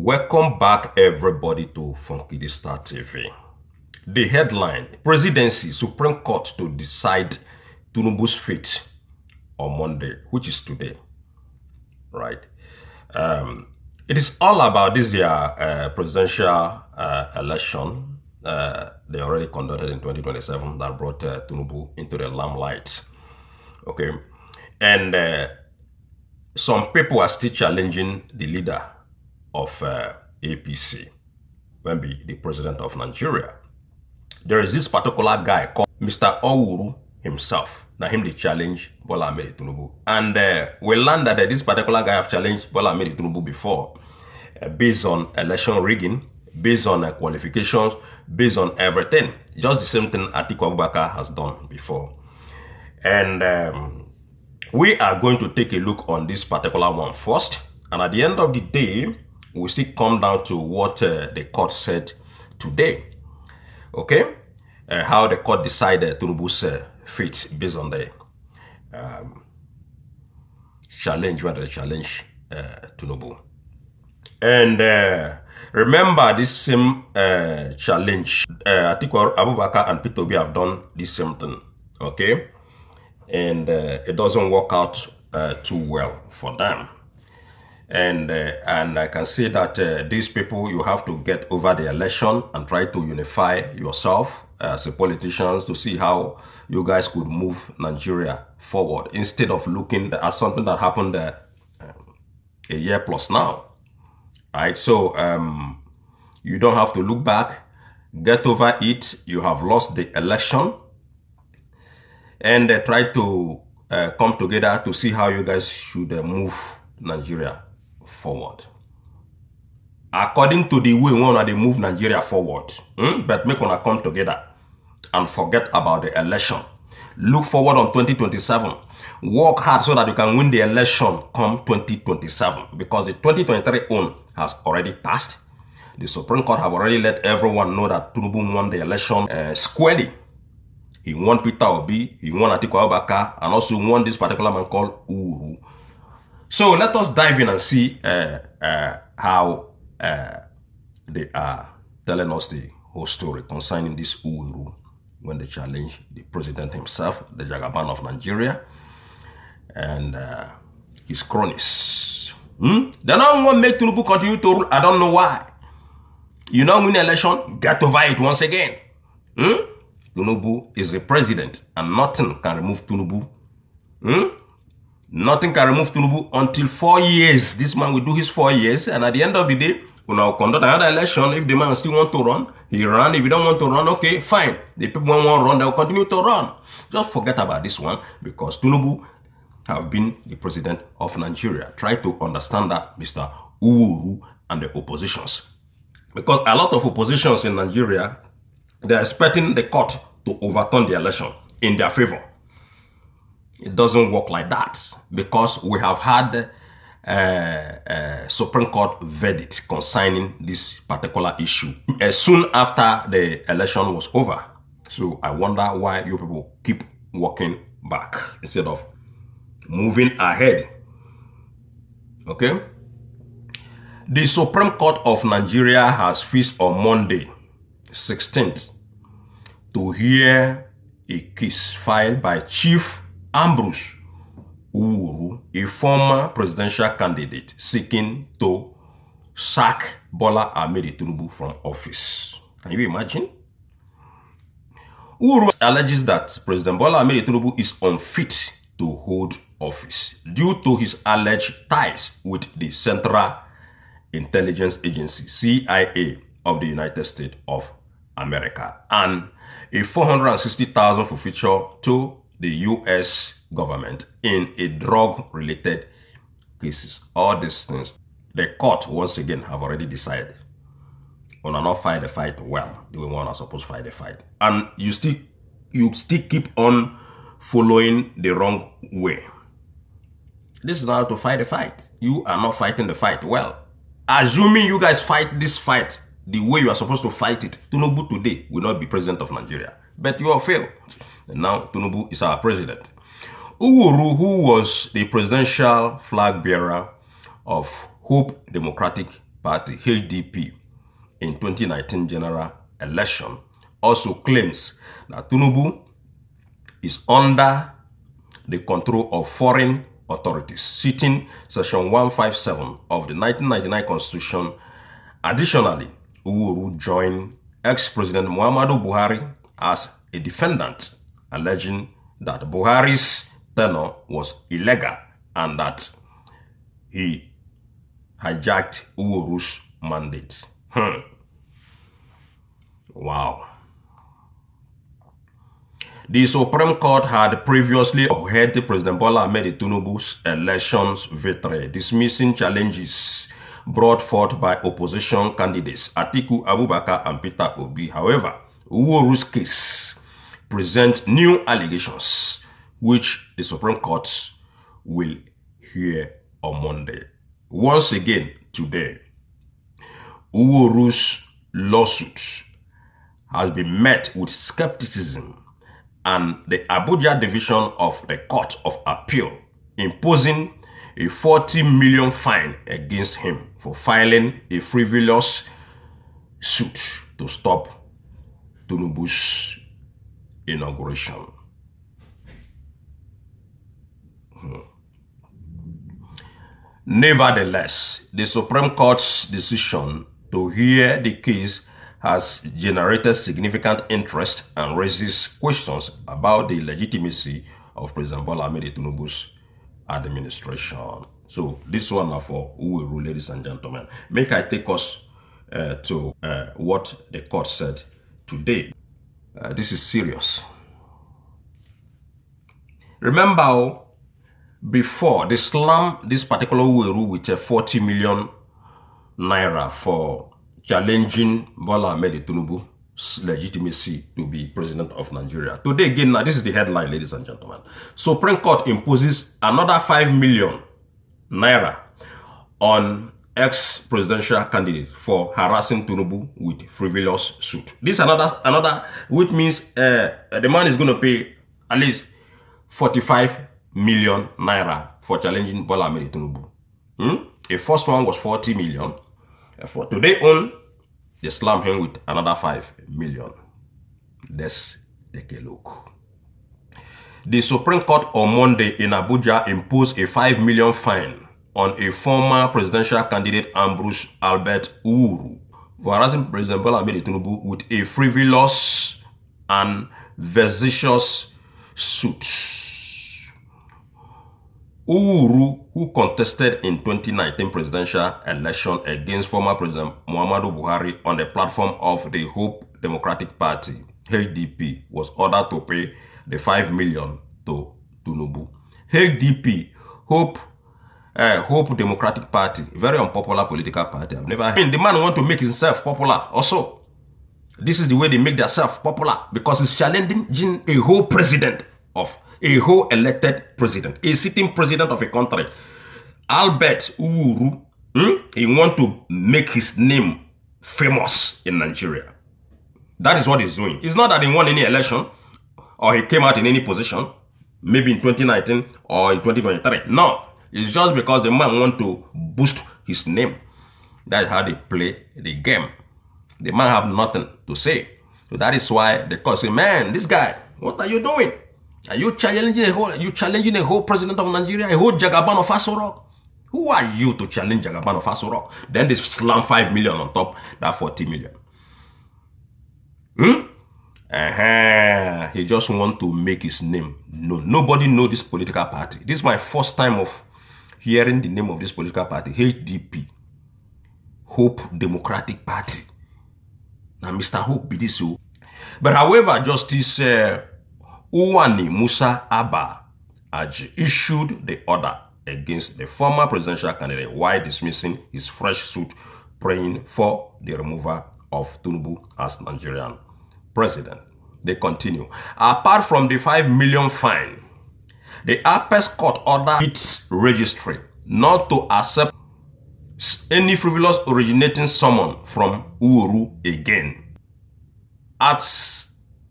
Welcome back, everybody, to Funky the Star TV. The headline: Presidency, Supreme Court to decide Tinubu's fate on Monday, which is today, right? It is all about this year presidential election they already conducted in 2027 that brought Tinubu into the limelight. Okay, and some people are still challenging the leader of APC when be the president of Nigeria. There is this particular guy called Mr. Owuru himself. Now him they challenge Bola Ahmed Tinubu. And we learned that this particular guy have challenged Bola Ahmed Tinubu before based on election rigging, based on qualifications, based on everything. Just the same thing Atiku Abubakar has done before. And we are going to take a look on this particular one first. And at the end of the day, we still come down to what the court said today. Okay? How the court decided Tinubu's fate based on the challenge, whether they challenge Tinubu. And remember this same challenge. Atiku Abubakar and Peter Obi have done this same thing. Okay? And it doesn't work out too well for them. And I can say that these people, you have to get over the election and try to unify yourself as a politicians to see how you guys could move Nigeria forward instead of looking at something that happened a year plus now. Right? So you don't have to look back, get over it. You have lost the election, and try to come together to see how you guys should move Nigeria forward. According to the way we want to move Nigeria forward, but make una come together and forget about the election. Look forward on 2027. Work hard so that you can win the election come 2027, because the 2023 own has already passed. The Supreme Court have already let everyone know that Tinubu won the election squarely. He won Peter Obi, he won Atiku Abubakar, and also won this particular man called Uru. So let us dive in and see how they are telling us the whole story concerning this Uru when they challenge the president himself, the Jagaban of Nigeria, and his cronies. They don't want to make Tinubu continue to rule. I don't know why. You don't win the election, get over it once again. Tinubu is the president, and nothing can remove Tinubu. Nothing can remove Tinubu until 4 years. This man will do his 4 years, and at the end of the day, we now conduct another election. If the man still want to run, he run. If he don't want to run, okay, fine. The people want to run, they'll continue to run. Just forget about this one, because Tinubu have been the president of Nigeria. Try to understand that, Mr. Uru and the oppositions. Because a lot of oppositions in Nigeria, they're expecting the court to overturn the election in their favor. It doesn't work like that, because we have had Supreme Court verdict concerning this particular issue soon after the election was over. So I wonder why you people keep walking back instead of moving ahead. Okay? The Supreme Court of Nigeria has fixed on Monday, 16th, to hear a case filed by Chief Ambrose, a former presidential candidate seeking to sack Bola Ahmed Tinubu from office. Can you imagine? Uru alleges that President Bola Ahmed Tinubu is unfit to hold office due to his alleged ties with the Central Intelligence Agency, CIA, of the United States of America, and a $460,000 forfeiture to the U.S. government in a drug-related cases. All these things, the court once again have already decided on not fight the fight well. The way one are supposed to fight the fight, and you still keep on following the wrong way. This is not how to fight the fight. You are not fighting the fight well. Assuming you guys fight this fight the way you are supposed to fight it, Tinubu today will not be president of Nigeria. But you have failed. And now Tinubu is our president. Uru, who was the presidential flag bearer of Hope Democratic Party, HDP, in 2019 general election, also claims that Tinubu is under the control of foreign authorities, citing Section 157 of the 1999 Constitution. Additionally, Uhuru joined ex-President Muhammadu Buhari as a defendant, alleging that Buhari's tenure was illegal and that he hijacked Uhuru's mandate. Wow. The Supreme Court had previously upheld President Bola Ahmed Tinubu's elections victory, dismissing challenges brought forth by opposition candidates Atiku Abubakar and Peter Obi. However, Uhuru's case presents new allegations, which the Supreme Court will hear on Monday. Once again, today, Uhuru's lawsuit has been met with skepticism, and the Abuja division of the Court of Appeal imposing a 40 million fine against him for filing a frivolous suit to stop Tinubu's inauguration. Nevertheless, the Supreme Court's decision to hear the case has generated significant interest and raises questions about the legitimacy of President Bola Ahmed Tinubu's administration. So this one are for Uhuru, ladies and gentlemen. Make I take us to what the court said today. This is serious. Remember, before they slammed this particular Uhuru with a 40 million naira for challenging Bola Ahmed Tinubu's legitimacy to be president of Nigeria. Today again, now this is the headline, ladies and gentlemen. Supreme Court imposes another 5 million naira on ex-presidential candidate for harassing Tinubu with frivolous suit. This another, which means the man is going to pay at least 45 million naira for challenging Bola Ahmed Tinubu. The first one was 40 million. For today on, they slam him with another 5 million. Let's take a look. The Supreme Court on Monday in Abuja imposed a 5 million fine on a former presidential candidate Ambrose Albert Uhuru for harassing President Bola Ahmed Tinubu with a frivolous and vexatious suit. Uhuru, who contested in 2019 presidential election against former President Muhammadu Buhari on the platform of the Hope Democratic Party, HDP, was ordered to pay the 5 million to Tinubu. HDP, Hope Democratic Party, very unpopular political party. I've never heard. The man want to make himself popular also. This is the way they make themselves popular, because he's challenging a whole president of a whole elected president, a sitting president of a country. Albert Uhuru, he want to make his name famous in Nigeria. That is what he's doing. It's not that he won any election or he came out in any position, maybe in 2019 or in 2023. No, it's just because the man want to boost his name. That's how they play the game. The man have nothing to say. So that is why the court say, man, this guy, what are you doing? Are you challenging a whole president of Nigeria, a whole Jagaban of ASOROCK? Who are you to challenge Jagaban of ASOROCK? Then they slam 5 million on top that 40 million. He just want to make his name known. Nobody know this political party. This is my first time of hearing the name of this political party, HDP, Hope Democratic Party. Now, Mr. Hope be this. But however, Justice Uwani Musa Abba Aji issued the order against the former presidential candidate while dismissing his fresh suit, praying for the removal of Tinubu as Nigerian president. They continue. Apart from the 5 million fine, the Apex Court ordered its registry not to accept any frivolous originating summon from Uhuru again.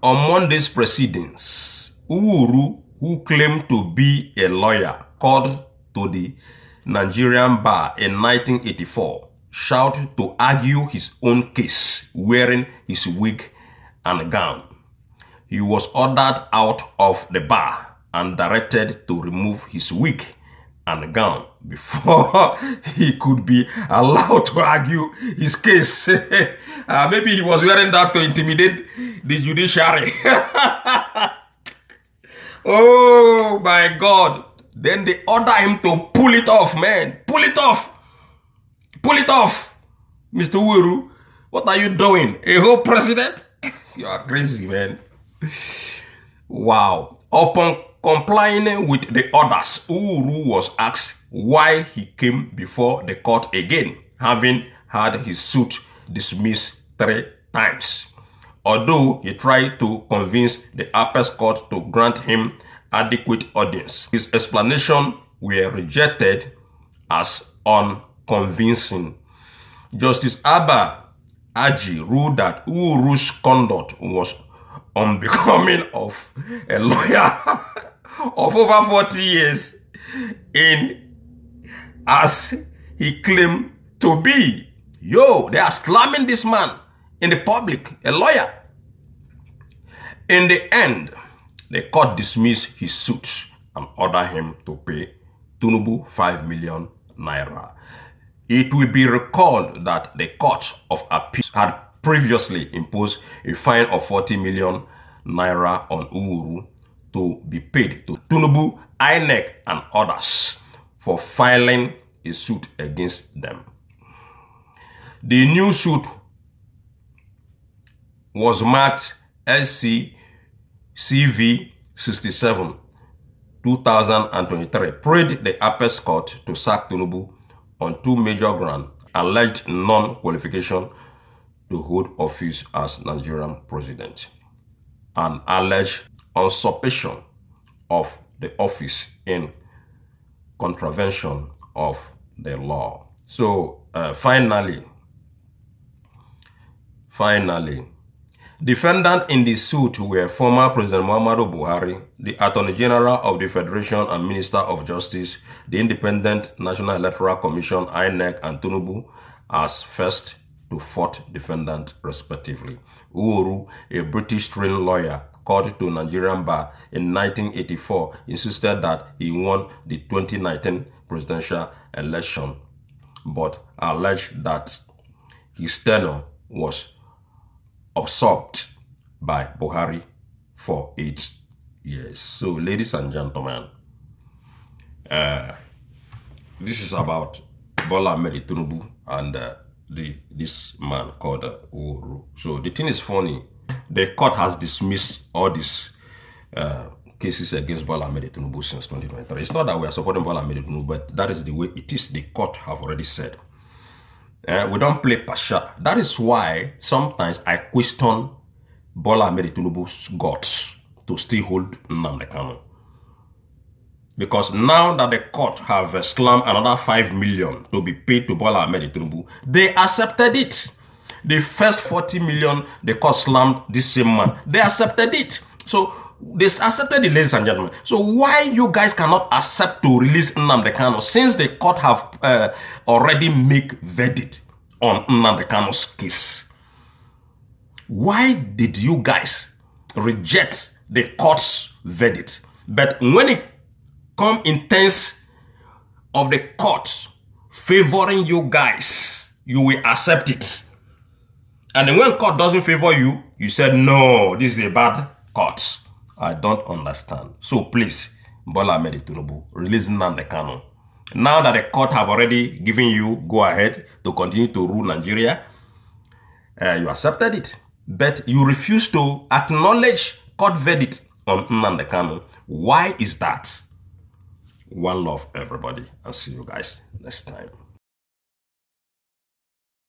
On Monday's proceedings, Uhuru, who claimed to be a lawyer called to the Nigerian bar in 1984, shout to argue his own case wearing his wig and gown. He was ordered out of the bar and directed to remove his wig and gown before he could be allowed to argue his case. Maybe he was wearing that to intimidate the judiciary. Oh my God. Then they order him to pull it off, man. Pull it off. Pull it off. Mr. Uhuru, what are you doing? A whole president? You are crazy, man. Wow. Upon complying with the orders, Uhuru was asked why he came before the court again, having had his suit dismissed 3 times. Although he tried to convince the Apex Court to grant him adequate audience, his explanations were rejected as unconvincing. Justice Abba Aji ruled that Uhuru's conduct was unbecoming of a lawyer of over 40 years in as he claimed to be. Yo, they are slamming this man in the public, a lawyer. In the end, the court dismissed his suit and ordered him to pay Tinubu 5 million naira. It will be recalled that the Court of Appeal had previously imposed a fine of 40 million naira on Uhuru to be paid to Tinubu, INEC, and others for filing a suit against them. The new suit was marked SC-CV 67 2023, prayed the Apex Court to sack Tinubu on 2 major grounds: alleged non-qualification to hold office as Nigerian president and alleged usurpation of the office in contravention of the law. So finally, defendants in the suit were former President Muhammadu Buhari, the Attorney General of the Federation and Minister of Justice, the Independent National Electoral Commission, INEC, and Tinubu as first to fourth defendant, respectively. Uhuru, a British-trained lawyer called to Nigerian bar in 1984, insisted that he won the 2019 presidential election, but alleged that his tenure was usurped by Buhari for 8 years. So, ladies and gentlemen, this is about Bola Ahmed Tinubu and this man called Uhuru. So the thing is funny. The court has dismissed all these cases against Bola Ahmed Tinubu since 2023. It's not that we are supporting Bola Ahmed Tinubu, but that is the way it is. The court have already said. We don't play pasha. That is why sometimes I question Bola Ahmed Tinubu's guts to still hold Nnamdi Kanu. Because now that the court have slammed another 5 million to be paid to Bola Ahmed Tinubu, they accepted it. The first 40 million the court slammed this same man, they accepted it. So they accepted it, ladies and gentlemen. So why you guys cannot accept to release Nnamdi Kanu since the court have already make verdict on Nnamdi Kanu's case? Why did you guys reject the court's verdict? But when it come in terms of the court favoring you guys, you will accept it. And then when court doesn't favor you, you said, no, this is a bad court. I don't understand. So please, Bola Ahmed Tinubu, release Nnamdi Kanu. Now that the court have already given you go ahead to continue to rule Nigeria, you accepted it. But you refuse to acknowledge court verdict on Nnamdi Kanu. Why is that? One love, everybody. I'll see you guys next time.